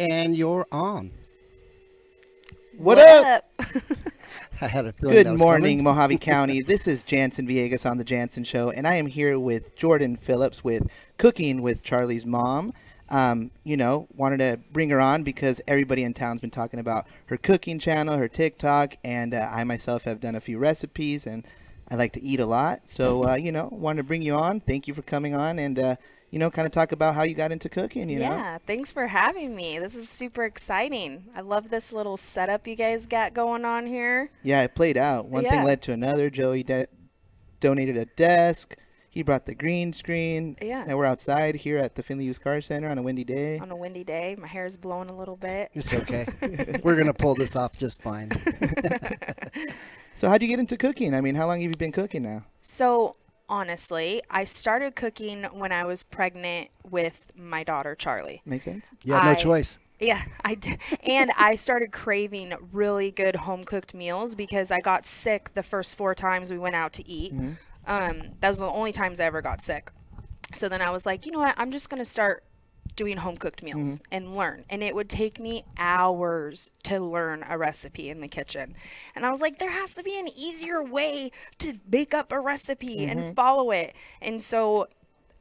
And you're on. What up? I had a feeling that Good was morning, coming. Mojave County. This is Jansen Villegas on The Jansen Show, and I am here with Jourdyn Phillips with Cooking with Charlie's Mom. Wanted to bring her on because everybody in town's been talking about her cooking channel, her TikTok, and I myself have done a few recipes, and I like to eat a lot. So, wanted to bring you on. Thank you for coming on and, kind of talk about how you got into cooking, Yeah, thanks for having me. This is super exciting. I love this little setup you guys got going on here. Yeah, it played out. One thing led to another. Joey donated a desk. He brought the green screen. Yeah. Now we're outside here at the Finley Used Car Center on a windy day. On a windy day. My hair's blowing a little bit. It's okay. We're going to pull this off just fine. So how'd you get into cooking? I mean, how long have you been cooking now? So, honestly, I started cooking when I was pregnant with my daughter, Charlie. Makes sense? Yeah, no choice. Yeah, I did. And I started craving really good home-cooked meals because I got sick the first 4 times we went out to eat. Mm-hmm. That was the only times I ever got sick. So then I was like, you know what? I'm just going to start doing home-cooked meals and learn. And it would take me hours to learn a recipe in the kitchen. And I was like, there has to be an easier way to make up a recipe and follow it. And so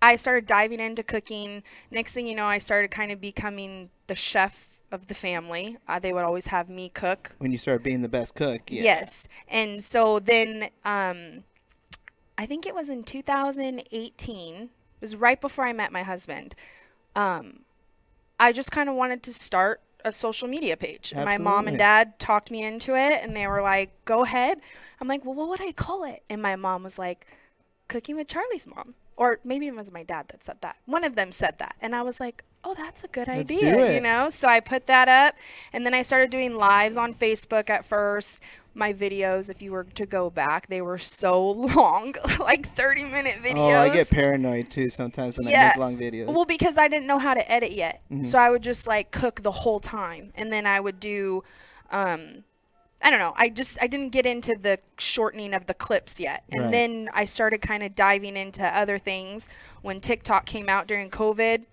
I started diving into cooking. Next thing you know, I started kind of becoming the chef of the family. They would always have me cook. When you started being the best cook. Yeah. Yes. And so then I think it was in 2018. It was right before I met my husband. I just kind of wanted to start a social media page. And my mom and dad talked me into it, and they were like, go ahead. I'm like, well, what would I call it? And my mom was like, Cooking with Charlie's Mom. Or maybe it was my dad that said that. One of them said that. And I was like, oh, that's a good idea, So I put that up, and then I started doing lives on Facebook at first. My videos, if you were to go back, they were so long, like 30-minute videos. Oh, I get paranoid too sometimes when I make long videos. Well, because I didn't know how to edit yet. So I would just like cook the whole time. And then I would do, I don't know. I didn't get into the shortening of the clips yet. And then I started kind of diving into other things. When TikTok came out during COVID,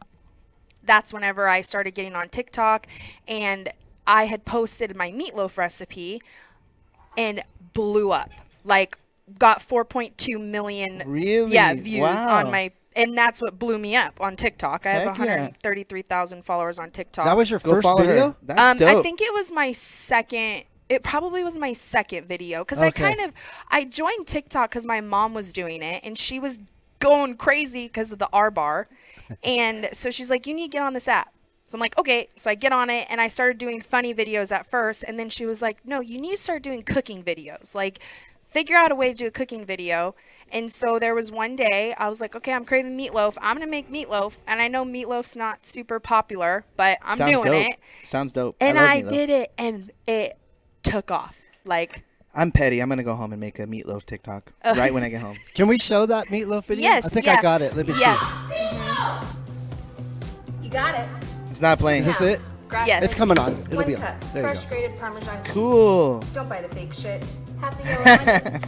that's whenever I started getting on TikTok. And I had posted my meatloaf recipe and blew up. Like, got 4.2 million views on my, and that's what blew me up on TikTok. I have 133,000 followers on TikTok. That was your first video? That's dope. I think it was my second. It probably was my second video because I joined TikTok because my mom was doing it and she was going crazy because of the R bar. And so she's like, you need to get on this app. So I'm like, okay. So I get on it and I started doing funny videos at first. And then she was like, no, you need to start doing cooking videos. Like, figure out a way to do a cooking video. And so there was one day I was like, okay, I'm craving meatloaf. I'm going to make meatloaf. And I know meatloaf's not super popular, but I'm doing it. Sounds dope. And I did it and it took off. Like, I'm petty. I'm going to go home and make a meatloaf TikTok right when I get home. Can we show that meatloaf video? Yes. I think I got it. Let me see. You got it. It's not playing. Is this it? Yes. It's coming on. It'll 1 be cup. on. There you Fresh go. grated Parmesan cheese. Cool. Don't buy the fake shit. Half the yellow onion.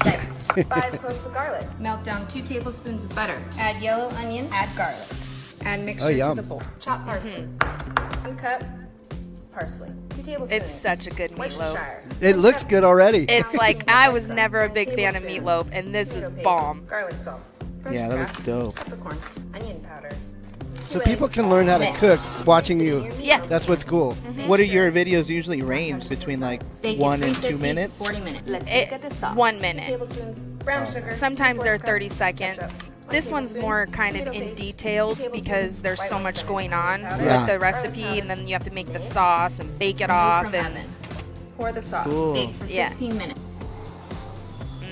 Next, 5 cloves of garlic. Melt down 2 tablespoons of butter. Add yellow onion. Add garlic. Add mixture to the bowl. Chop parsley. 1 cup parsley. 2 tablespoons. It's such a good meatloaf. Worcestershire. It looks good already. It's like, I was never a big fan of meatloaf, and this is bomb. Garlic salt. Fresh Yeah, that cracked looks dope. Peppercorn. Onion powder. So people can learn how to cook watching you. Yeah. That's what's cool. What are your videos usually range between like Bake it 1 and 2 350, minutes? 40 minutes. Let's make it a sauce. 1 minute. 2 tablespoons brown sugar. Sometimes 3/4 they're cup 30 ketchup, seconds. 1 This one's tablespoon more kind of tomato in paste, detailed 2 because there's so tablespoons much white going wine on powder, Yeah. with the garlic recipe, powder, and then you have to make the sauce and bake it away off, from and oven. Pour the sauce. Cool. Bake for 15 minutes.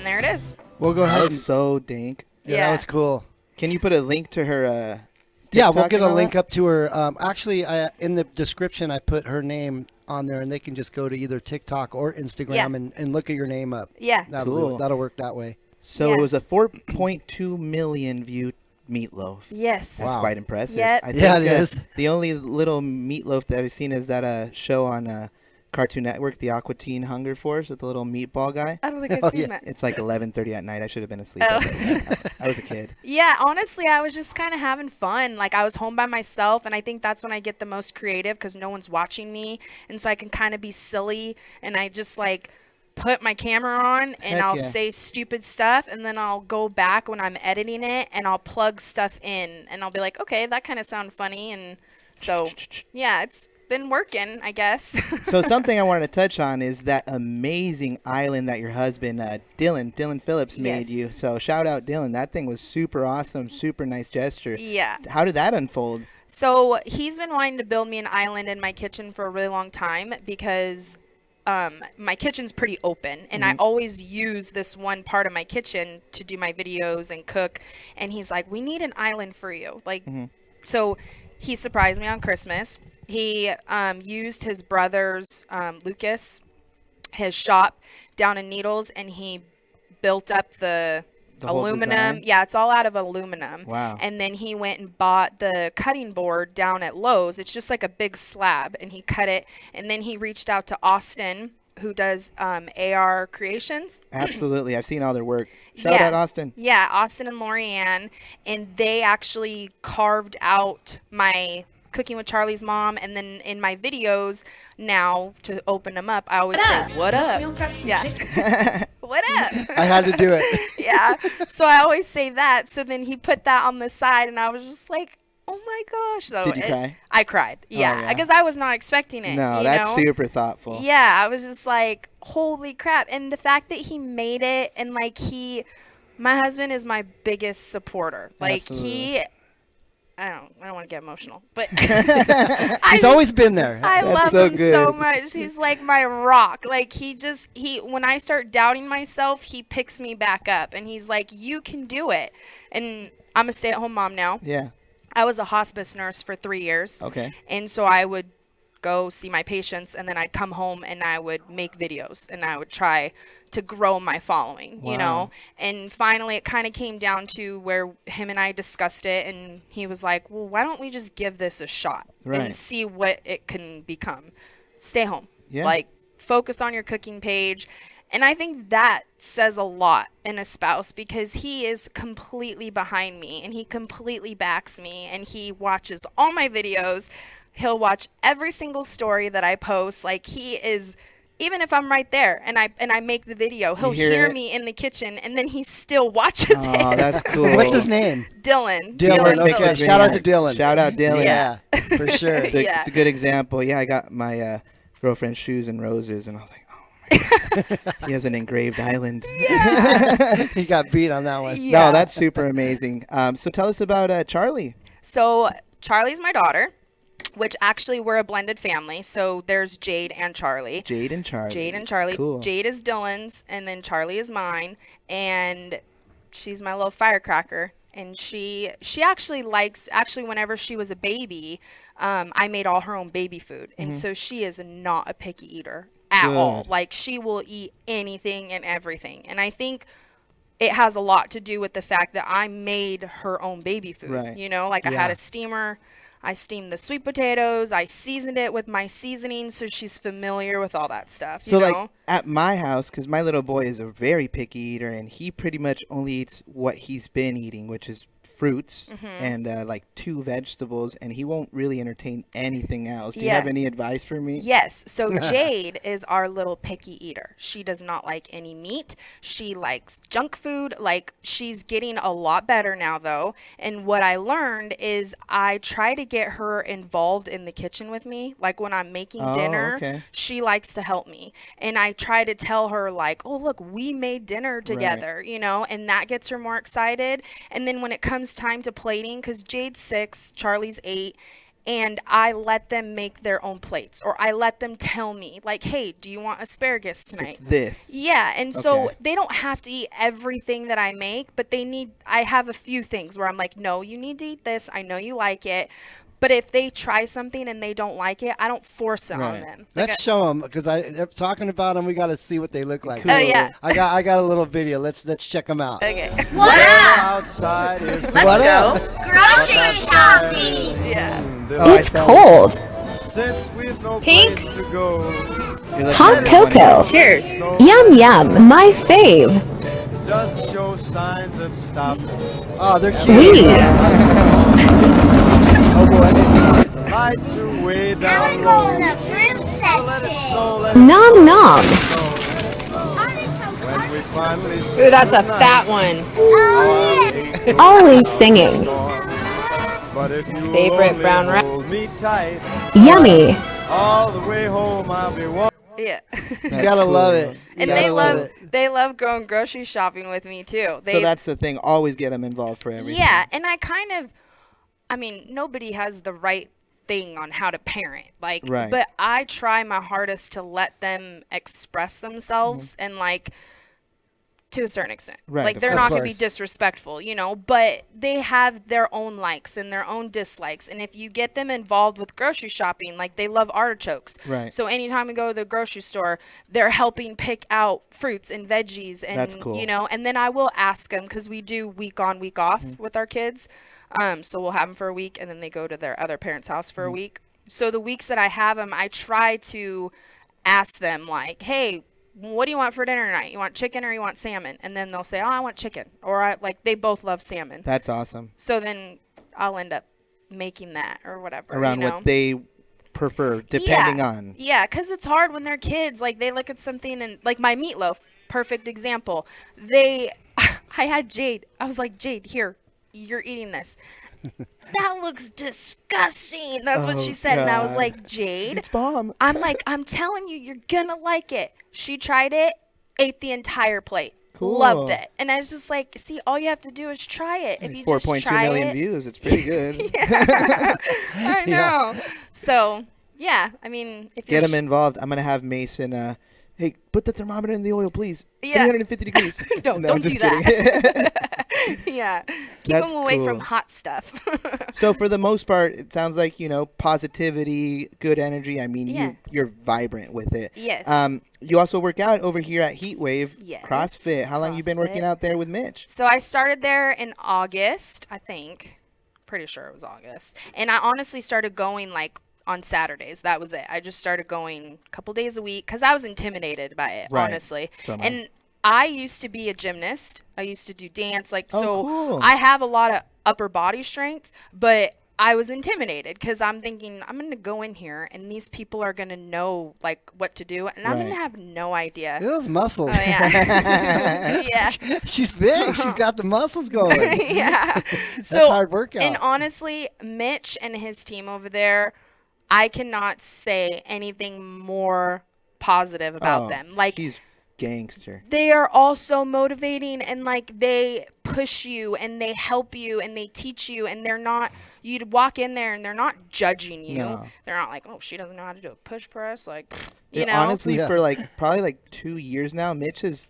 there it is. We'll go That ahead. looks so dank. Yeah, Yeah. that was cool. Can you put a link to her Yeah, we'll TikTok get and a all link that? up to her. Actually, in the description, I put her name on there, and they can just go to either TikTok or Instagram and look at your name up. Yeah. Cool. That'll work that way. So Yeah. it was a 4.2 million view meatloaf. Yes. That's Wow. quite impressive. Yep. I Yeah, think, it is. The only little meatloaf that I've seen is that show on Cartoon Network, the Aqua Teen Hunger Force with the little meatball guy. I don't think I've seen that. It's like 11:30 at night. I should have been asleep. Oh. I was a kid. Yeah, honestly, I was just kind of having fun. Like, I was home by myself, and I think that's when I get the most creative because no one's watching me, and so I can kind of be silly, and I just, like, put my camera on, and I'll say stupid stuff, and then I'll go back when I'm editing it, and I'll plug stuff in, and I'll be like, okay, that kind of sounds funny, and so, yeah, it's been working, I guess. So something I wanted to touch on is that amazing island that your husband, Dylan Phillips, made you. So shout out Dylan. That thing was super awesome, super nice gesture. Yeah. How did that unfold? So he's been wanting to build me an island in my kitchen for a really long time because my kitchen's pretty open, and I always use this one part of my kitchen to do my videos and cook. And he's like, we need an island for you. Like, so he surprised me on Christmas. He used his brother's, Lucas, his shop down in Needles, and he built up the aluminum. Yeah, it's all out of aluminum. Wow. And then he went and bought the cutting board down at Lowe's. It's just like a big slab, and he cut it. And then he reached out to Austin, who does AR Creations. Absolutely. I've seen all their work. Shout out Austin. Yeah, Austin and Lorianne. And they actually carved out my Cooking with Charlie's Mom, and then in my videos now, to open them up, I always say, what up? Yeah. What up? I had to do it. Yeah. So I always say that. So then he put that on the side, and I was just like, oh my gosh. So Did you cry? I cried. Yeah. Because I was not expecting it. No, you that's know? super thoughtful. Yeah. I was just like, holy crap. And the fact that he made it, and like my husband is my biggest supporter. Like Absolutely. I don't want to get emotional, but He's always been there. I love so him good. so much. He's like my rock. Like when I start doubting myself, he picks me back up, and he's like, you can do it. And I'm a stay-at-home mom now. Yeah. I was a hospice nurse for 3 years. Okay. And so I would go see my patients, and then I'd come home and I would make videos, and I would try to grow my following, you know. And finally it kind of came down to where him and I discussed it, and he was like, well, why don't we just give this a shot and see what it can become. Stay home. Yeah. Like, focus on your cooking page. And I think that says a lot in a spouse, because he is completely behind me, and he completely backs me, and he watches all my videos. He'll watch every single story that I post. Like, he is, even if I'm right there and I make the video, he'll hear me in the kitchen, and then he still watches it. Oh, that's cool. What's his name? Dylan. Dylan. Okay. Phillips. Shout out to Dylan. Shout out Dylan. Yeah, for sure. It's a good example. Yeah, I got my girlfriend's shoes and roses, and I was like, oh my God. He has an engraved island. Yeah. He got beat on that one. No, that's super amazing. So tell us about Charlie. So Charlie's my daughter, which actually we're a blended family. So there's Jade and Charlie. Jade and Charlie. Cool. Jade is Dylan's, and then Charlie is mine. And she's my little firecracker. And she actually likes, whenever she was a baby, I made all her own baby food. And so she is not a picky eater at all. Like, she will eat anything and everything. And I think it has a lot to do with the fact that I made her own baby food. Right. You know, like I had a steamer. I steamed the sweet potatoes. I seasoned it with my seasoning, so she's familiar with all that stuff. So, you know? like, at my house, because my little boy is a very picky eater, and he pretty much only eats what he's been eating, which is fruits and, like, 2 vegetables, and he won't really entertain anything else. Do you have any advice for me? Yes. So Jade is our little picky eater. She does not like any meat. She likes junk food. Like, she's getting a lot better now, though. And what I learned is I try to get her involved in the kitchen with me. Like, when I'm making dinner, she likes to help me. And I try to tell her, like, oh, look, we made dinner together, you know, and that gets her more excited. And then when it comes time to plating, because Jade's 6, Charlie's 8, and I let them make their own plates, or I let them tell me, like, hey, do you want asparagus tonight? It's this. Yeah, and so they don't have to eat everything that I make, but I have a few things where I'm like, no, you need to eat this. I know you like it. But if they try something and they don't like it, I don't force it on them. Let's show them, because they're talking about them. We got to see what they look like. Cool. Oh yeah. I got a little video. Let's check them out. Okay. What up? Outside is Let's go grocery shopping. Yeah. Oh, It's cold. since we've no Pink. place to go. Hot cocoa. Cheers. Yum yum, my fave. Doesn't show signs of stopping. Oh, they're cute. Weed. Oh boy. Lights are way I'm down gonna go low. in the fruit So let it section. snow, let it Nom nom. when we finally Ooh, that's a fat one. Always singing. But if you Favorite only brown rice. hold me tight, Yummy. all the way home I'll be walking. Yeah. You gotta love it. You And gotta they love going grocery shopping with me too. So that's the thing. Always get them involved for everything. Yeah, and I mean, nobody has the right thing on how to parent. Like, Right. but I try my hardest to let them express themselves and like to a certain extent. Right, Like of they're course. not going to be Of course. disrespectful, but they have their own likes and their own dislikes. And if you get them involved with grocery shopping, like they love artichokes. Right. So anytime we go to the grocery store, they're helping pick out fruits and veggies and That's cool. and then I will ask them cuz we do week on week off with our kids. So we'll have them for a week and then they go to their other parents' house for a week. So the weeks that I have them, I try to ask them like, "Hey, what do you want for dinner tonight? You want chicken or you want salmon?" And then they'll say, "Oh, I want chicken." Or they both love salmon. That's awesome. So then I'll end up making that or whatever. Around what they prefer, depending on. Yeah, because it's hard when they're kids. Like they look at something and like my meatloaf, perfect example. I had Jade. I was like, "Jade, here, you're eating this." That looks disgusting. That's what she said. And I was God. like, "Jade, It's bomb. I'm telling you, you're gonna like it." She tried it, ate the entire plate. Cool. Loved it. And I was just like, see, all you have to do is try it. If you just 4.2 try million it. views. It's pretty good. I know. So, yeah, I mean, if Get you're them involved. I'm going to have Mason, hey, put the thermometer in the oil, please. Yeah. 350 degrees. Don't No, I'm do just that. kidding. yeah. Keep That's them away from cool. hot stuff. So for the most part, it sounds like, positivity, good energy. I mean, Yeah. you're vibrant with it. Yes. You also work out over here at Heatwave Yes. CrossFit. How long you been working CrossFit. out there with Mitch? So I started there in August, I think. Pretty sure it was August. And I honestly started going like on Saturdays. That was it. I just started going a couple days a week because I was intimidated by it, Right. honestly. So am I. And I used to be a gymnast. I used to do dance. cool. I have a lot of upper body strength, but I was intimidated because I'm thinking I'm going to go in here and these people are going to know like what to do. And I'm going to Right. have no idea. Those muscles. Oh, yeah. yeah. She's big. She's got the muscles going. Yeah. That's hard workout. And honestly, Mitch and his team over there, I cannot say anything more positive about them. Like he's gangster. they are all so motivating and like they push you and they help you and they teach you and they're not you'd walk in there and they're not judging you. No. They're not like, "Oh, she doesn't know how to do a push press." Like, Honestly, Yeah. for probably 2 years now, Mitch has,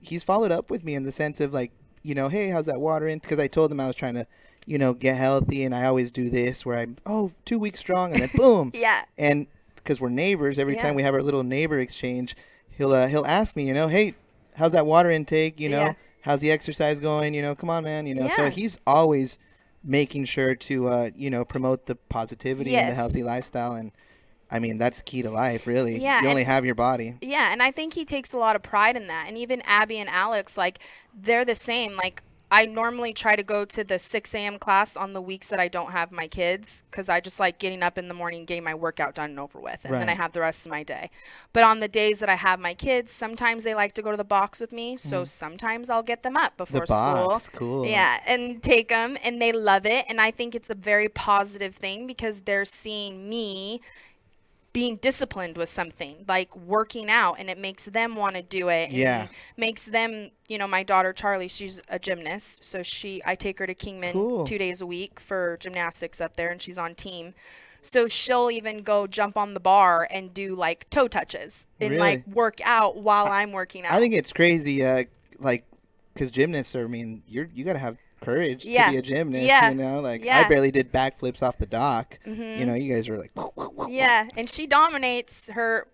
he's followed up with me in the sense of hey, how's that water in? Because I told him I was trying to, get healthy, and I always do this where I'm 2 weeks strong, and then boom. Yeah. And because we're neighbors, every Yeah. time we have our little neighbor exchange, he'll ask me, hey, how's that water intake? Yeah. How's the exercise going? Come on, man. So Yeah. he's always making sure to promote the positivity and the Yes. healthy lifestyle. And I mean, that's key to life, really. Yeah, You only and- have your body. Yeah, and I think he takes a lot of pride in that. And even Abby and Alex, like, they're the same. Like, I normally try to go to the 6 a.m. class on the weeks that I don't have my kids because I just like getting up in the morning, getting my workout done and over with, and then I Right. have the rest of my day. But on the days that I have my kids, sometimes they like to go to the box with me, so sometimes I'll get them up before box, school. cool. Yeah, and take them, and they love it. And I think it's a very positive thing because they're seeing me being disciplined with something like working out, and it makes them want to do it. And Yeah. makes them, my daughter Charlie, she's a gymnast, so I take her to Kingman Cool. 2 days a week for gymnastics up there, and she's on team. So she'll even go jump on the bar and do like toe touches and Really? like work out while I'm working out. I think it's crazy, because gymnasts are, you got to have courage Yeah. to be a gymnast, Yeah. I barely did backflips off the dock. You guys are like, Yeah, and she dominates her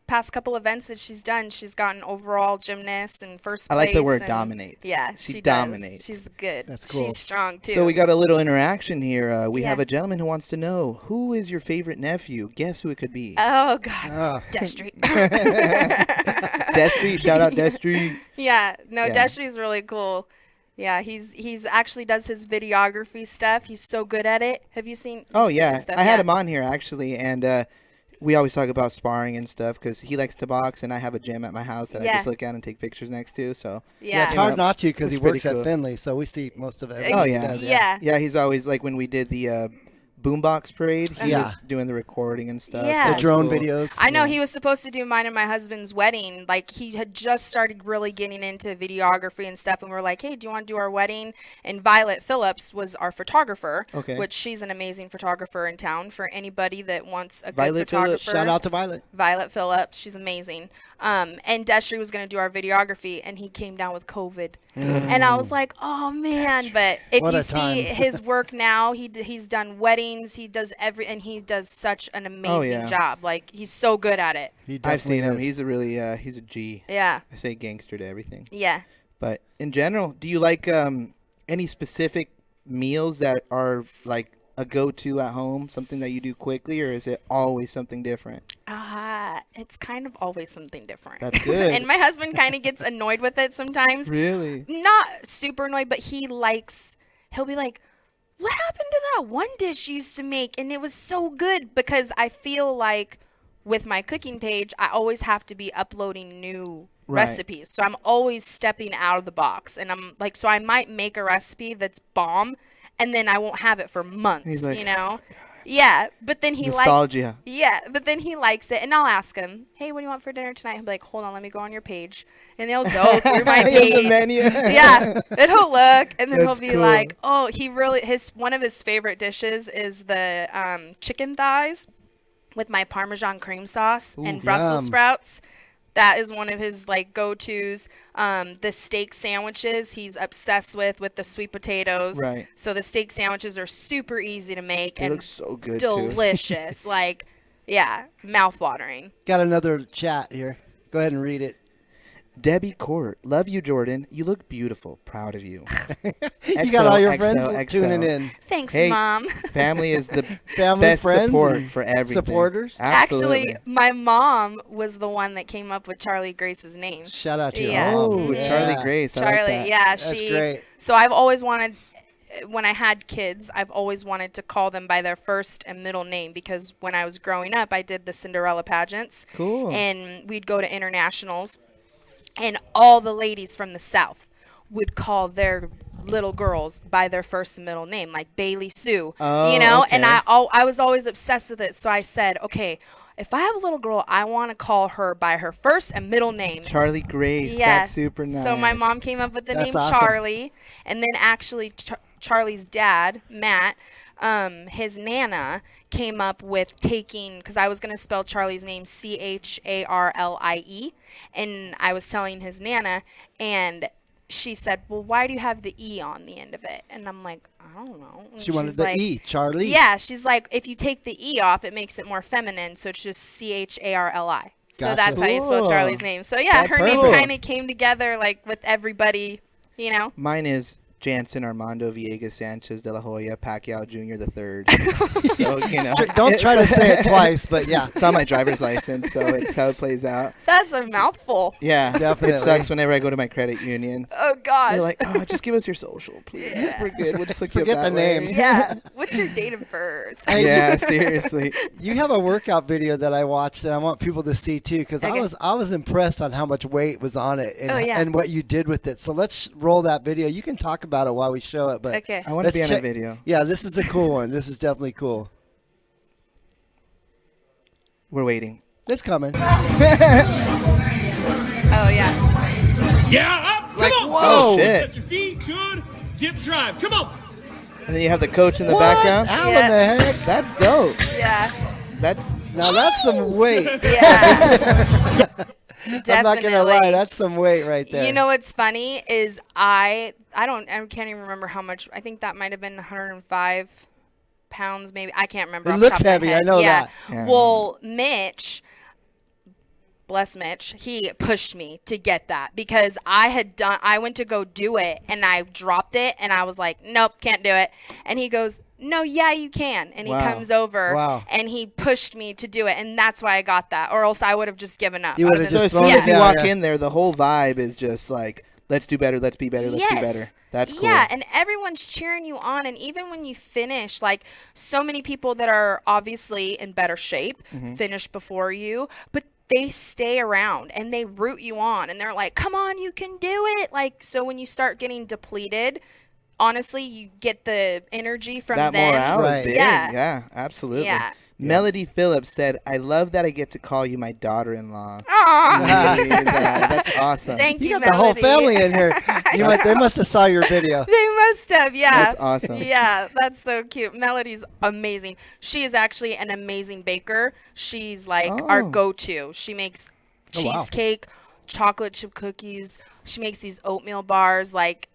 past couple events that she's done, she's gotten overall gymnast and first place. I like the word and, dominates. Yeah, She does. dominates. She's good. That's cool. She's strong too. So we got a little interaction here. We Yeah. have a gentleman who wants to know, who is your favorite nephew? Guess who it could be? Oh God, Destry. Destry, shout out Destry. Yeah, no, Yeah. Destry's really cool. Yeah, he's actually does his videography stuff. He's so good at it. Have you seen? Oh you've seen yeah, his stuff? I had Yeah. him on here actually, and we always talk about sparring and stuff because he likes to box, and I have a gym at my house that I Yeah. just look at and take pictures next to. So Yeah. It's hard not to because he It's pretty works cool. at Finley, so we see most of it. Oh, He yeah. does, Yeah. yeah, he's always like when we did the boombox parade. He Yeah. was doing the recording and stuff. Yeah. so The it's drone cool. videos. I know he was supposed to do mine and my husband's wedding. Like he had just started really getting into videography and stuff, and we are like, "Hey, do you want to do our wedding?" And Violet Phillips was our photographer, Okay. which she's an amazing photographer in town for anybody that wants a Violet good Phillips. photographer. Shout out to Violet. Violet Phillips, she's amazing. And Destry was going to do our videography, and he came down with COVID. And I was like, oh man! But if What you a see time. his work now, he's done weddings, he does and he does such an amazing yeah. job. Like he's so good at it. He I've definitely seen him. is. He's a really he's a G. Yeah, I say gangster to everything. yeah. But in general, do you like any specific meals that are like a go-to at home, something that you do quickly, or is it always something different? It's kind of always something different. That's good. And my husband kind of gets annoyed with it sometimes. Really? Not super annoyed, but he'll be like, what happened to that one dish you used to make? And it was so good, because I feel like with my cooking page, I always have to be uploading new Right. recipes. So I'm always stepping out of the box. And I'm like, so I might make a recipe that's bomb, and then I won't have it for months, He's like, you know? Yeah, but then he Nostalgia. but then he likes it, and I'll ask him, "Hey, what do you want for dinner tonight?" He'll be like, "Hold on, let me go on your page," and he'll go through my He has page. the menu. Yeah, and he'll look, and then he'll That's be cool. like, "Oh, one of his favorite dishes is the chicken thighs with my Parmesan cream sauce and Brussels yum. sprouts." That is one of his like go-tos. The steak sandwiches he's obsessed with the sweet potatoes. Right. So the steak sandwiches are super easy to make They and look so good too. delicious. Like, yeah, mouth-watering. Got another chat here. Go ahead and read it. Debbie Court, love you, Jourdyn. You look beautiful. Proud of you. You got all your XO, friends XO. tuning in. Thanks, Hey, Mom. Family is the Family, best friends, support and for everything. supporters. Absolutely. Actually, my mom was the one that came up with Charlie Grace's name. Shout out to your Yeah. mom. Oh, Yeah. Charlie Grace. I like Charlie, that. yeah, That's she. great. So I've always wanted, when I had kids, I've always wanted to call them by their first and middle name, because when I was growing up, I did the Cinderella pageants. Cool. And we'd go to internationals, and all the ladies from the South would call their little girls by their first and middle name, like Bailey Sue, Oh, you know. okay. And I was always obsessed with it. So I said, okay, if I have a little girl, I want to call her by her first and middle name. Charlie Grace. Yeah. That's super nice. So my mom came up with the That's name awesome. Charlie, and then actually Charlie's dad, Matt, his nana came up with taking, because I was going to spell Charlie's name Charlie, and I was telling his nana, and she said, well, why do you have the E on the end of it? And I'm like, I don't know. And She wanted she's the like, E, Charlie. Yeah, she's like, if you take the E off, it makes it more feminine, so it's just Charli. So Gotcha. that's how you spell Cool. Charlie's name. So yeah, That's her name perfect. kind of came together like with everybody, you know. Mine is Jansen Armando Villegas Sanchez de la Hoya Pacquiao Jr. the Third. So, you know. Don't try to say it twice, but yeah. It's on my driver's license, so it's how it plays out. That's a mouthful. Yeah. Definitely. It sucks whenever I go to my credit union. Oh gosh. They're like, oh, just give us your social, please. We're good. We'll just look you up Forget that the way. name. yeah. What's your date of birth? Hey, Yeah, seriously. You have a workout video that I watched that I want people to see too, because Okay. I was impressed on how much weight was on it and, Oh, yeah. and what you did with it. So let's roll that video. You can talk about it while we show it, but Okay. I want to let's be on check- a video. Yeah, this is a cool one. This is definitely cool. We're waiting. It's coming. Oh yeah. Yeah, up! Like, Come on! whoa! Oh, shit. Set your feet, good. Dip drive. Come on! And then you have the coach in the What? background. How Yeah. in the heck? That's dope. Yeah. That's Now that's some weight. Yeah. I'm not gonna lie, that's some weight right there. You know what's funny is I can't even remember how much. I think that might have been 105 pounds, maybe. I can't remember. It off the looks top of my heavy, I head. know yeah. that. Yeah. Well, Mitch, bless Mitch, he pushed me to get that because I went to go do it and I dropped it and I was like, nope, can't do it. And he goes, no, yeah, you can. And he comes over and he pushed me to do it. And that's why I got that, or else I would have just given up. You would have So just as soon thrown as it you down, walk in there, the whole vibe is just like, let's do better, let's be better, let's do better. That's cool. Yeah, and everyone's cheering you on. And even when you finish, like so many people that are obviously in better shape finish before you, but they stay around and they root you on. And they're like, come on, you can do it. Like, so when you start getting depleted, honestly, you get the energy from that them. morale Right. is big. Yeah. Yeah, absolutely. Yeah. Melody Phillips said, I love that I get to call you my daughter-in-law. Aw. That's awesome. Thank you, You got the whole Melody. family in here. They must have saw your video. They must have, yeah. That's awesome. Yeah, that's so cute. Melody's amazing. She is actually an amazing baker. She's like our go-to. She makes Oh, wow. cheesecake, chocolate chip cookies. She makes these oatmeal bars. Like,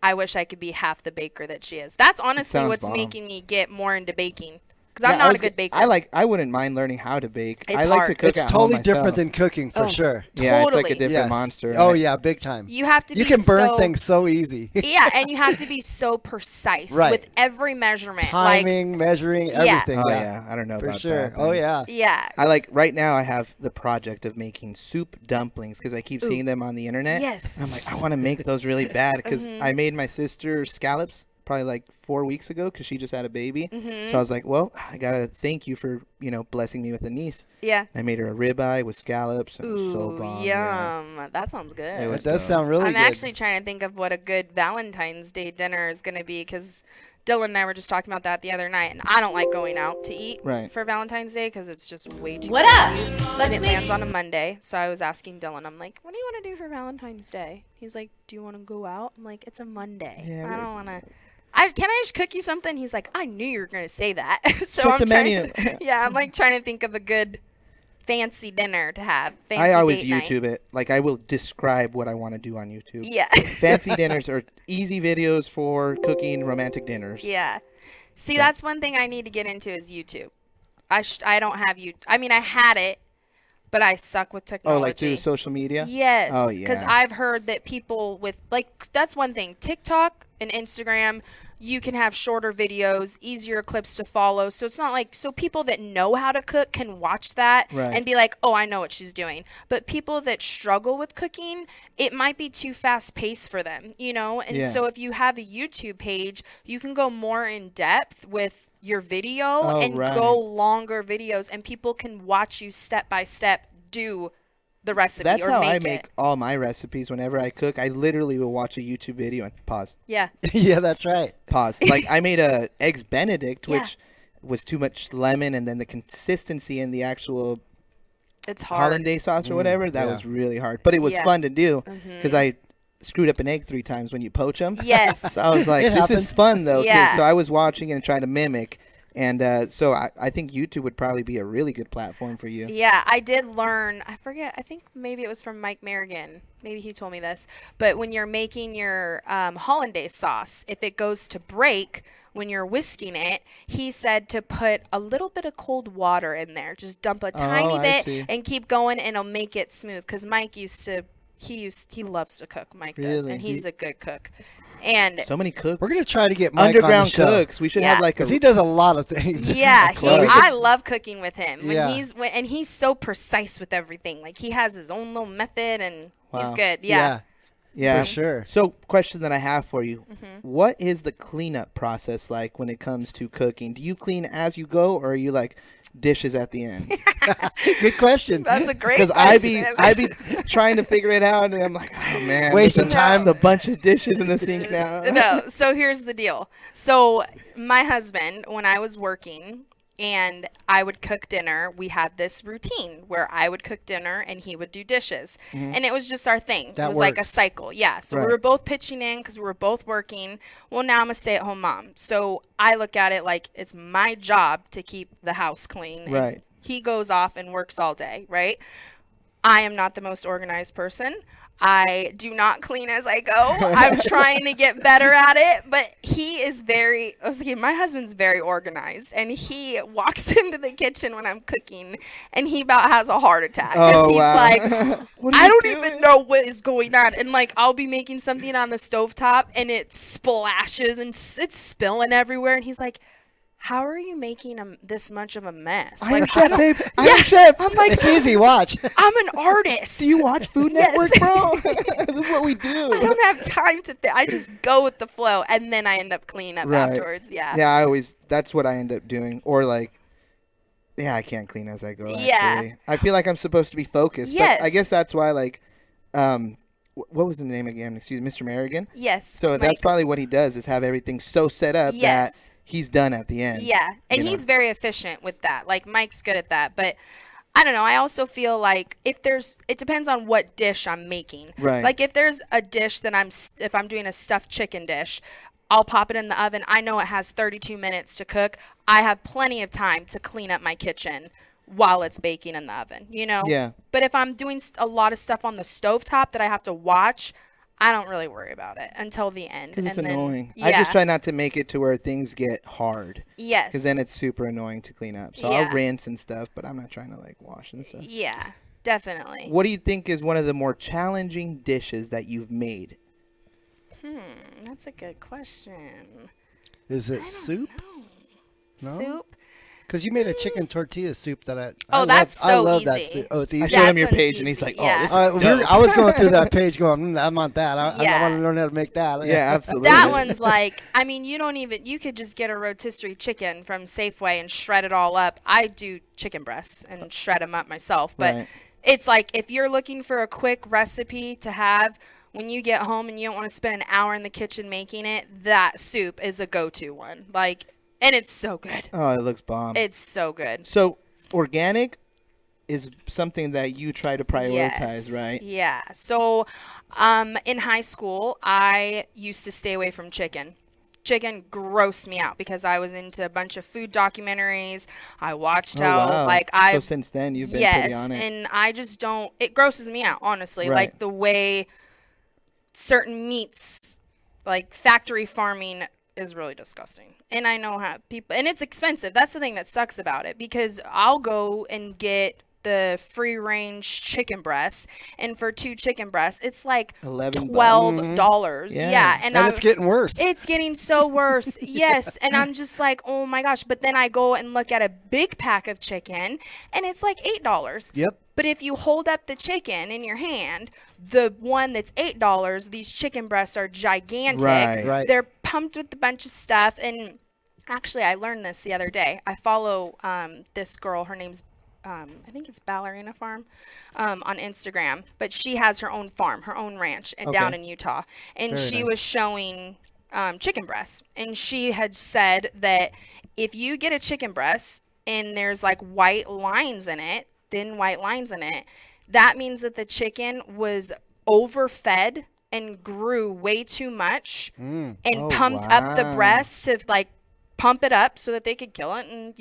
I wish I could be half the baker that she is. That's honestly sounds what's bomb. making me get more into baking. Because I'm not a good baker. I wouldn't mind learning how to bake. It's I like to hard. cook It's at home totally different myself. than cooking for sure. Yeah, it's like a Totally. different Yes. monster. Oh right? yeah, big time. You have to You be can burn so, things so easy. Yeah, and you have to be so precise Right. with every measurement. Like, Timing, measuring, Yeah. everything. Oh yeah. yeah, I don't know For about sure. that. Oh man. yeah. yeah. I like right now. I have the project of making soup dumplings because I keep seeing them on the internet. Yes. And I'm like, I want to make those really bad because I made my sister scallops probably like 4 weeks ago because she just had a baby. So I was like, well, I gotta thank you for blessing me with a niece. Yeah. I made her a ribeye with scallops. And it was so Ooh, bomb. Yeah. yum. That sounds good. It It was does dope. sound really I'm good. actually trying to think of what a good Valentine's Day dinner is going to be because Dylan and I were just talking about that the other night, and I don't like going out to eat Right. for Valentine's Day because it's just way too What crazy. up? Let's And it make lands on a Monday, so I was asking Dylan, I'm like, what do you want to do for Valentine's Day? He's like, do you want to go out? I'm like, it's a Monday. Yeah, I don't want to. Can I just cook you something? He's like, I knew you were going to say that. So Check I'm the trying menu. yeah, I'm like trying to think of a good fancy dinner to have. Fancy I always date night. YouTube it. Like I will describe what I want to do on YouTube. Yeah. Fancy dinners are easy videos for cooking romantic dinners. Yeah. See, that's one thing I need to get into is YouTube. I don't have you. I mean, I had it, but I suck with technology. Oh, like through social media? Yes. Oh, Because yeah. I've heard that people with, like, that's one thing. TikTok and Instagram, you can have shorter videos, easier clips to follow. So it's not like, so people that know how to cook can watch that Right. and be like, oh, I know what she's doing. But people that struggle with cooking, it might be too fast paced for them, you know? And Yeah. so if you have a YouTube page, you can go more in depth with your video Oh, and right. go longer videos, and people can watch you step by step do the recipe That's or how make I it. make all my recipes. Whenever I cook, I literally will watch a YouTube video and pause. Yeah. Yeah, that's right. Pause. Like I made a eggs Benedict, Yeah. which was too much lemon, and then the consistency in the actual It's hard. hollandaise sauce or whatever, that yeah. was really hard. But it was Yeah. fun to do because I screwed up an egg 3 times when you poach them. Yes. So I was like, It this happens. is fun though. 'cause- Yeah. So I was watching and trying to mimic. And so I think YouTube would probably be a really good platform for you. Yeah, I did learn. I forget. I think maybe it was from Mike Merrigan. Maybe he told me this. But when you're making your hollandaise sauce, if it goes to break when you're whisking it, he said to put a little bit of cold water in there. Just dump a tiny I bit see. and keep going, and it'll make it smooth. Because Mike used to. He loves to cook. Mike does, Really? and he's a good cook. And So many cooks. We're gonna try to get Mike underground on the show cooks. We should Yeah. have like a. because he does a lot of things. yeah, club. I love cooking with him. When Yeah. and he's so precise with everything. Like he has his own little method, and he's Wow. good. Yeah. Yeah, for sure. So, question that I have for you: Mm-hmm. what is the cleanup process like when it comes to cooking? Do you clean as you go, or are you like dishes at the end? Good question. That's a great Because question. I be trying to figure it out, and I'm like, oh man, Wasting there's time. a bunch of dishes in the sink now. No, so here's the deal. So my husband, when I was working and I would cook dinner, we had this routine where I would cook dinner and he would do dishes. And it was just our thing. That it was like a works. cycle. Yeah. So we Right. were both pitching in because we were both working. Well, now I'm a stay-at-home mom. So I look at it like it's my job to keep the house clean. and Right. He goes off and works all day, right? I am not the most organized person. I do not clean as I go. I'm trying to get better at it, but my husband's very organized, and he walks into the kitchen when I'm cooking, and he about has a heart attack because he's like, I don't even know what is going on. And like, I'll be making something on the stovetop, and it splashes, and it's spilling everywhere, and he's like, how are you making this much of a mess? I'm a chef, babe. I'm a chef. I'm like, It's easy. Watch. I'm an artist. Do you watch Food Network, bro? This is what we do. I don't have time to I just go with the flow, and then I end up cleaning up afterwards. Yeah. Yeah, that's what I end up doing. Or like, yeah, I can't clean as I go. Actually. Yeah. I feel like I'm supposed to be focused. Yes. But I guess that's why, like, what was the name again? Excuse me, Mr. Merrigan? Yes. So Mike. that's probably what he does, is have everything so set up that he's done at the end. Yeah, and he's very efficient with that. Like, Mike's good at that. But I don't know. I also feel like it depends on what dish I'm making. Right. Like, if there's a dish that if I'm doing a stuffed chicken dish, I'll pop it in the oven. I know it has 32 minutes to cook. I have plenty of time to clean up my kitchen while it's baking in the oven, you know? Yeah. But if I'm doing a lot of stuff on the stovetop that I have to watch, I don't really worry about it until the end. Because it's and annoying. Then, I just try not to make it to where things get hard. Yes. Because then it's super annoying to clean up. So I'll rinse and stuff, but I'm not trying to, like, wash and stuff. Yeah, definitely. What do you think is one of the more challenging dishes that you've made? That's a good question. Is it soup? No? Soup? Because you made a chicken tortilla soup that that's I so love that easy. soup. Oh, it's easy. I showed him your That page, sounds and he's easy, like, yeah. oh, this is dope. I was going through that page going, I want that. I Yeah. want to learn how to make that. Yeah, absolutely. That one's like, I mean, you could just get a rotisserie chicken from Safeway and shred it all up. I do chicken breasts and shred them up myself. But Right. it's like, if you're looking for a quick recipe to have when you get home and you don't want to spend an hour in the kitchen making it, that soup is a go-to one. Like, and it's so good. Oh, it looks bomb. It's so good. So organic is something that you try to prioritize, Yes. right? Yeah. So, in high school, I used to stay away from chicken. Chicken grossed me out because I was into a bunch of food documentaries. I watched So since then, you've been pretty on it. and I just don't. It grosses me out, honestly. Right. Like the way certain meats, like factory farming, is really disgusting. And I know how people, and it's expensive. That's the thing that sucks about it, because I'll go and get the free range chicken breasts, and for 2 chicken breasts it's like $11. $12. Yeah. And it's getting worse. It's getting so worse. Yes. And I'm just like, oh my gosh. But then I go and look at a big pack of chicken, and it's like $8. Yep. But if you hold up the chicken in your hand, the one that's $8, these chicken breasts are gigantic. Right. They're pumped with a bunch of stuff. And actually, I learned this the other day. I follow this girl. Her name's I think it's Ballerina Farm on Instagram. But she has her own farm, her own ranch, and down in Utah. And she was showing chicken breasts. And she had said that if you get a chicken breast and there's like white lines in it, thin white lines in it, that means that the chicken was overfed and grew way too much and pumped up the breast to like pump it up so that they could kill it. And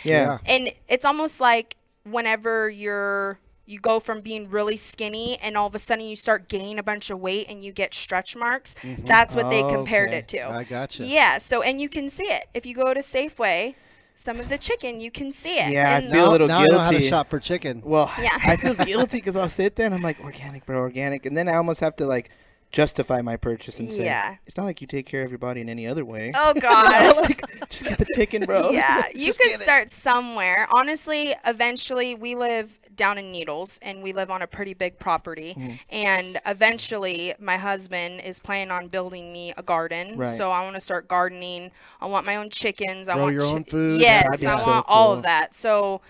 Yeah. and it's almost like whenever you go from being really skinny and all of a sudden you start gaining a bunch of weight and you get stretch marks. That's what they compared it to. I gotcha. Yeah. So, and you can see it if you go to Safeway. Some of the chicken, you can see it. Yeah, And I feel a little now guilty. I know how to shop for chicken. Well, Yeah. I feel guilty because I'll sit there and I'm like, organic, bro, organic. And then I almost have to like justify my purchase and say, Yeah. it's not like you take care of your body in any other way. Oh gosh. Just get the chicken, bro. Yeah, you Just could get it. start somewhere. Honestly, eventually, we live down in Needles, and we live on a pretty big property. And eventually, my husband is planning on building me a garden. Right. So I want to start gardening. I want my own chickens. I Grow want your own food. Yes, That'd be I so want all cool. of that. So,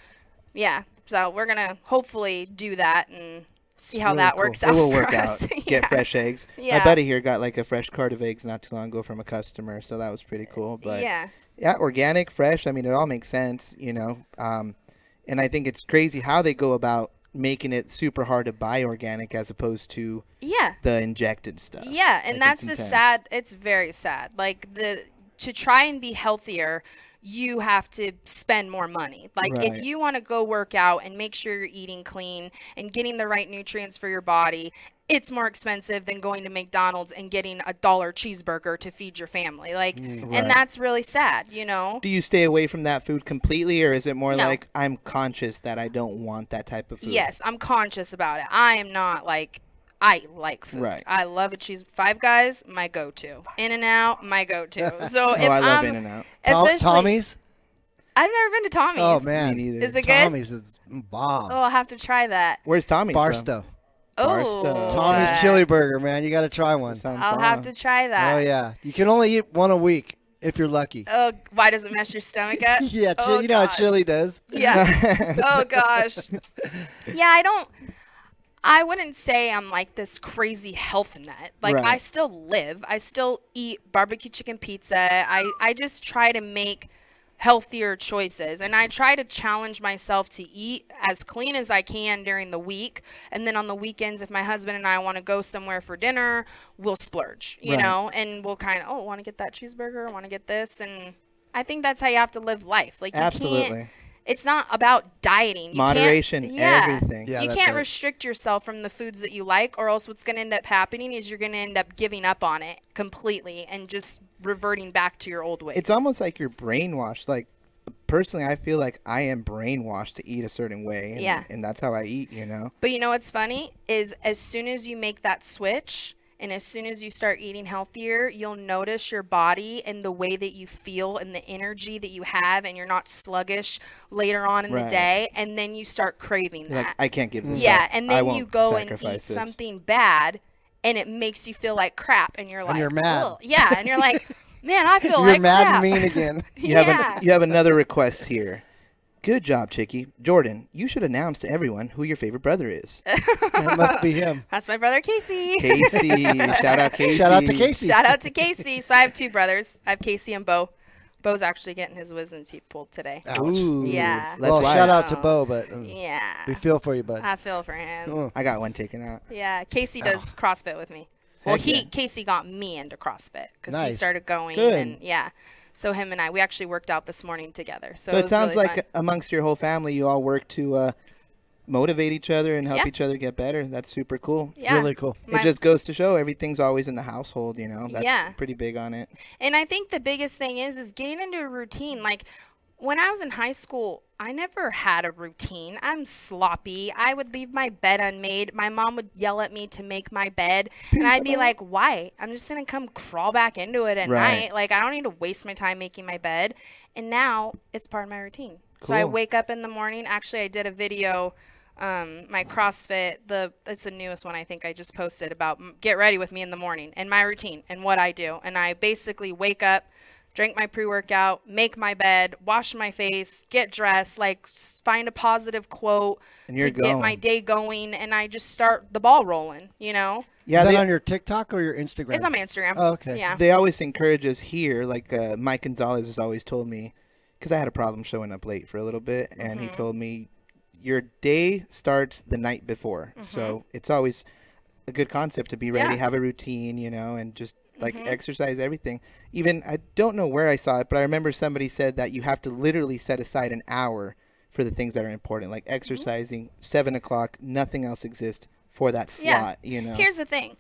yeah. So we're gonna hopefully do that and see how really that cool. works It out will for work us. out. Get Yeah. fresh eggs. Yeah. My buddy here got like a fresh cart of eggs not too long ago from a customer, so that was pretty cool. But Yeah. organic, fresh. I mean, it all makes sense, and I think it's crazy how they go about making it super hard to buy organic as opposed to Yeah. the injected stuff. Yeah, and Like, that's it's the intense. sad. It's very sad. Like to try and be healthier, you have to spend more money. Like Right. if you want to go work out and make sure you're eating clean and getting the right nutrients for your body, it's more expensive than going to McDonald's and getting $1 cheeseburger to feed your family. Like, and that's really sad, you know? Do you stay away from that food completely, or is it more No. like I'm conscious that I don't want that type of food? Yes, I'm conscious about it. I am not like, I like food. Right. I love a cheese. Five Guys, my go-to. In-N-Out, my go-to. So if I love I'm, In-N-Out. especially, Tommy's? I've never been to Tommy's. Oh, man. Me neither. Is it good? Tommy's is bomb. Oh, I'll have to try that. Where's Tommy? Barstow. Oh, Tommy's chili burger, man. You got to try one. I'll have to try that. Oh, yeah. You can only eat one a week if you're lucky. Oh, why does it mess your stomach up? Yeah, Oh, you know how gosh. chili does. Yeah. Oh gosh. Yeah, I wouldn't say I'm like this crazy health nut. Like Right. I still live. I still eat barbecue chicken pizza. I just try to make healthier choices, and I try to challenge myself to eat as clean as I can during the week, and then on the weekends if my husband and I want to go somewhere for dinner, we'll splurge, you Right. know, and we'll kind of want to get that cheeseburger, want to get this, and I think that's how you have to live life. Like you Absolutely. can't, it's not about dieting. You Moderation, can't, yeah. everything. Yeah, you that's can't right. restrict yourself from the foods that you like, or else what's going to end up happening is you're going to end up giving up on it completely and just reverting back to your old ways. It's almost like you're brainwashed. Like, personally, I feel like I am brainwashed to eat a certain way. And, Yeah. And that's how I eat, you know? But you know what's funny is as soon as you make that switch and as soon as you start eating healthier, you'll notice your body and the way that you feel and the energy that you have, and you're not sluggish later on in the Right. day, and then you start craving Like, that. I can't give this Yeah, up. and I then won't you go and eat sacrifice this. something bad, and it makes you feel like crap, and you're like, you're mad. "Ugh." Yeah, and you're like, man, I feel You're like mad crap. and mean again. You have, Yeah. you have another request here. Good job, Chickie. Jourdyn, you should announce to everyone who your favorite brother is. That must be him. That's my brother Casey. Casey. Shout out Casey. Shout out to Casey. Shout out to Casey. So I have two brothers. I have Casey and Bo. Bo's actually getting his wisdom teeth pulled today. Ooh. Yeah. Let's Well, watch. shout out to Bo, but Yeah. we feel for you, bud. I feel for him. Oh. I got one taken out. Yeah. Casey does CrossFit with me. Well, Heck yeah. Casey got me into CrossFit because he Nice. started going. Good. And yeah. So him and I, we actually worked out this morning together. So, So it it was sounds really like fun. amongst your whole family, you all work to motivate each other and help Yeah. each other get better. That's super cool. Yeah. Really cool. My- It just goes to show everything's always in the household, you know? That's Yeah. pretty big on it. And I think the biggest thing is getting into a routine. Like when I was in high school, I never had a routine. I'm sloppy. I would leave my bed unmade. My mom would yell at me to make my bed, and I'd be like, "Why? I'm just gonna come crawl back into it at Right. night. Like I don't need to waste my time making my bed." And now it's part of my routine. So I Cool. wake up in the morning. Actually, I did a video. My CrossFit, it's the newest one I think I just posted about get ready with me in the morning and my routine and what I do. And I basically wake up, drink my pre-workout, make my bed, wash my face, get dressed, like find a positive quote And you're to get my going. day going, and I just start the ball rolling, you know? Yeah, Is that they, on your TikTok or your Instagram? It's on my Instagram. Oh, okay. Yeah. they always encourage us here. Like Mike Gonzalez has always told me, because I had a problem showing up late for a little bit, and Mm-hmm. he told me, your day starts the night before. So it's always a good concept to be ready, Mm-hmm. Yeah. Mm-hmm. have a routine, you know, and just like exercise everything. Even, I don't know where I saw it, but I remember somebody said that you have to literally set aside an hour for the things that are important, like exercising, 7 o'clock, nothing else exists for that slot, you know. Here's the thing.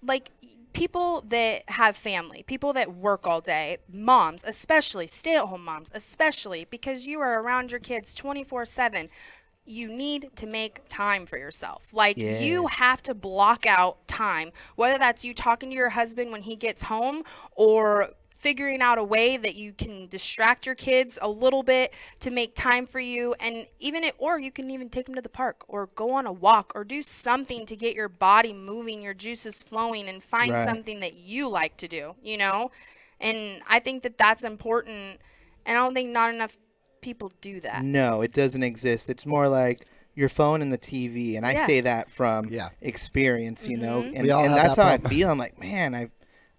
Like people that have family, people that work all day, moms, especially stay-at-home moms, especially because you are around your kids 24/7. You need to make time for yourself. Like you Yes. have to block out time, whether that's you talking to your husband when he gets home or figuring out a way that you can distract your kids a little bit to make time for you, and or you can even take them to the park or go on a walk or do something to get your body moving, your juices flowing, and find Right. something that you like to do, you know? And I think that that's important, and I don't think not enough people do that. No, it doesn't exist. It's more like your phone and the TV, and I Yeah. say that from Yeah. experience, you know, Mm-hmm. and, We all and have that's that how I problem. feel. I'm like, man,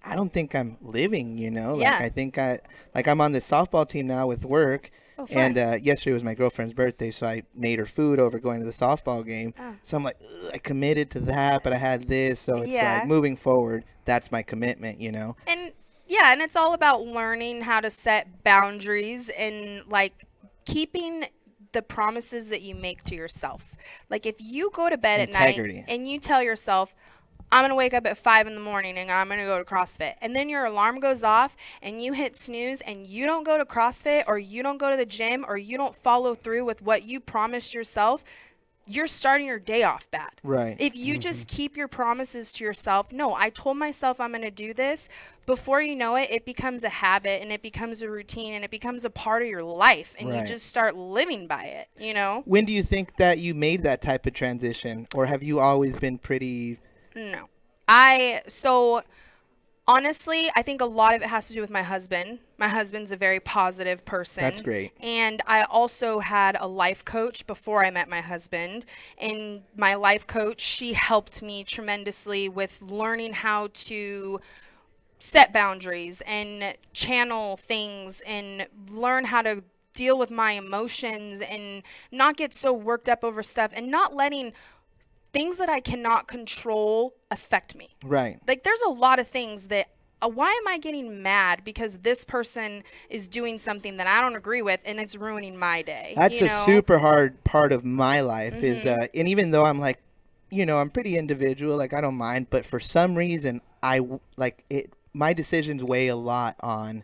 I don't think I'm living, you know. Like Yeah. I think I'm on this softball team now with work, Oh, fun. and yesterday was my girlfriend's birthday, so I made her food over going to the softball game. Oh. So I'm like, ugh, I committed to that, but I had this, so it's Yeah. like moving forward. That's my commitment, you know. And yeah, and it's all about learning how to set boundaries and like keeping the promises that you make to yourself. Like if you go to bed Integrity. at night and you tell yourself, I'm going to wake up at 5 in the morning and I'm going to go to CrossFit. And then your alarm goes off and you hit snooze and you don't go to CrossFit or you don't go to the gym or you don't follow through with what you promised yourself, you're starting your day off bad. Right. If you just keep your promises to yourself, no, I told myself I'm going to do this. Before you know it, it becomes a habit and it becomes a routine and it becomes a part of your life and you just start living by it, you know? When do you think that you made that type of transition, or have you always been pretty... No. So honestly, I think a lot of it has to do with my husband. My husband's a very positive person. That's great. And I also had a life coach before I met my husband. And my life coach, she helped me tremendously with learning how to set boundaries and channel things and learn how to deal with my emotions and not get so worked up over stuff and not letting things that I cannot control affect me. Right. Like there's a lot of things that why am I getting mad because this person is doing something that I don't agree with and it's ruining my day? That's a super hard part of my life is and even though I'm like, I'm pretty individual, like I don't mind, but for some reason my decisions weigh a lot on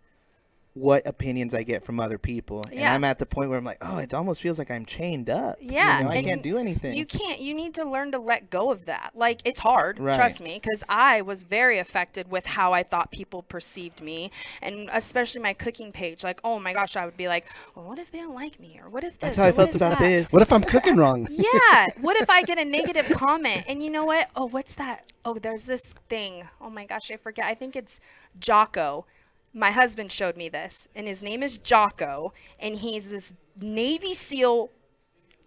what opinions I get from other people. And I'm at the point where I'm like, oh, it almost feels like I'm chained up. Yeah. I can't do anything. You need to learn to let go of that. Like, it's hard, trust me, because I was very affected with how I thought people perceived me. And especially my cooking page. Like, oh my gosh, I would be like, well, what if they don't like me? Or what if this? That's how I felt about this. What if I'm cooking wrong? Yeah. What if I get a negative comment? And you know what? Oh, what's that? Oh, there's this thing. Oh my gosh, I forget. I think it's Jocko. My husband showed me this, and his name is Jocko, and he's this Navy SEAL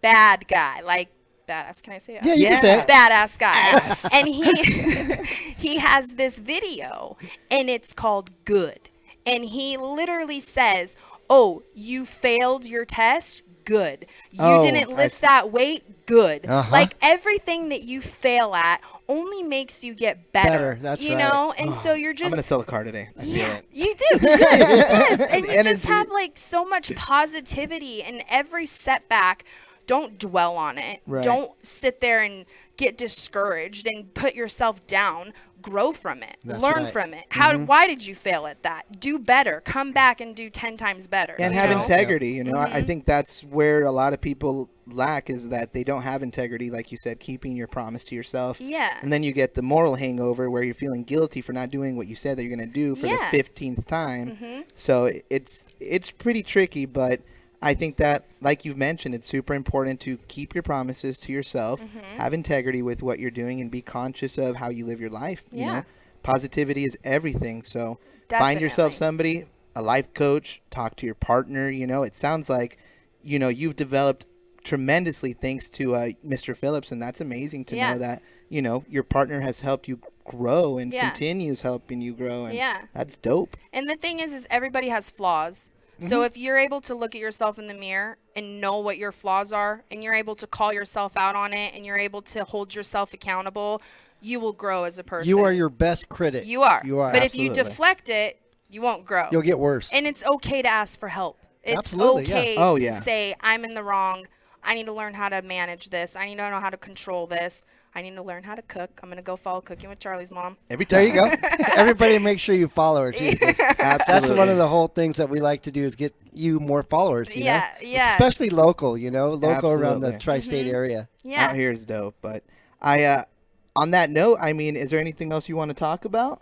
bad guy, like badass. Can I say it? Yeah, you can say it. Badass guy. And he has this video, and it's called Good. And he literally says, oh, you failed your test? Good. You didn't lift that weight? Good. Like everything that you fail at only makes you get better. That's you right. know? And so you're just... I'm going to sell a car today. I feel it. You do. Good. Yes. And you just have like so much positivity, and every setback, don't dwell on it. Right. Don't sit there and get discouraged and put yourself down. Grow from it. Learn from it. Why did you fail at that? Do better. Come back and do 10 times better. And have integrity. I think that's where a lot of people lack, is that they don't have integrity, like you said, keeping your promise to yourself. Yeah. And then you get the moral hangover where you're feeling guilty for not doing what you said that you're going to do for the 15th time. So it's pretty tricky, but I think that, like you've mentioned, it's super important to keep your promises to yourself, have integrity with what you're doing, and be conscious of how you live your life. You know, positivity is everything. So find yourself somebody, a life coach, talk to your partner. It sounds like, you've developed tremendously thanks to Mr. Phillips, and that's amazing to know that, your partner has helped you grow and continues helping you grow. And that's dope. And the thing is everybody has flaws. So if you're able to look at yourself in the mirror and know what your flaws are, and you're able to call yourself out on it, and you're able to hold yourself accountable, you will grow as a person. You are your best critic. You are. Absolutely. But if you deflect it, you won't grow. You'll get worse. And it's okay to ask for help. It's okay to say, I'm in the wrong. I need to learn how to manage this. I need to know how to control this. I need to learn how to cook. I'm going to go follow Cooking with Charlie's Mom. Every time. There you go. Everybody make sure you follow her, too. That's one of the whole things that we like to do, is get you more followers, you know? Especially local, local around the tri-state area. Yeah. Out here is dope. But on that note, is there anything else you want to talk about?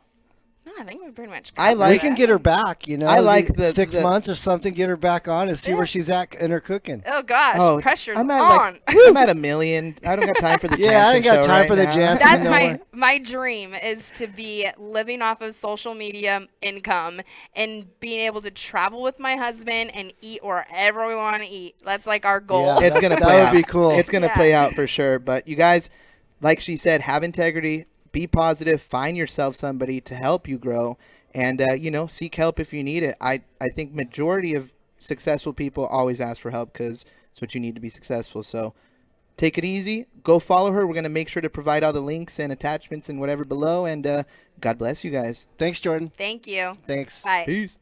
No, I think we pretty much we can get her back, I like the 6 months or something, get her back on and see where she's at in her cooking. Oh, gosh. Pressure's on. I'm at 1 million. I don't got time for the Jansen I ain't got time right for the now. Jansen. That's my dream, is to be living off of social media income and being able to travel with my husband and eat wherever we want to eat. That's like our goal. Yeah, it's gonna that play would out. Be cool. It's gonna play out for sure. But you guys, like she said, have integrity, be positive, find yourself somebody to help you grow. And, seek help if you need it. I think majority of successful people always ask for help because it's what you need to be successful. So take it easy. Go follow her. We're going to make sure to provide all the links and attachments and whatever below. And God bless you guys. Thanks, Jourdyn. Thank you. Thanks. Bye. Peace.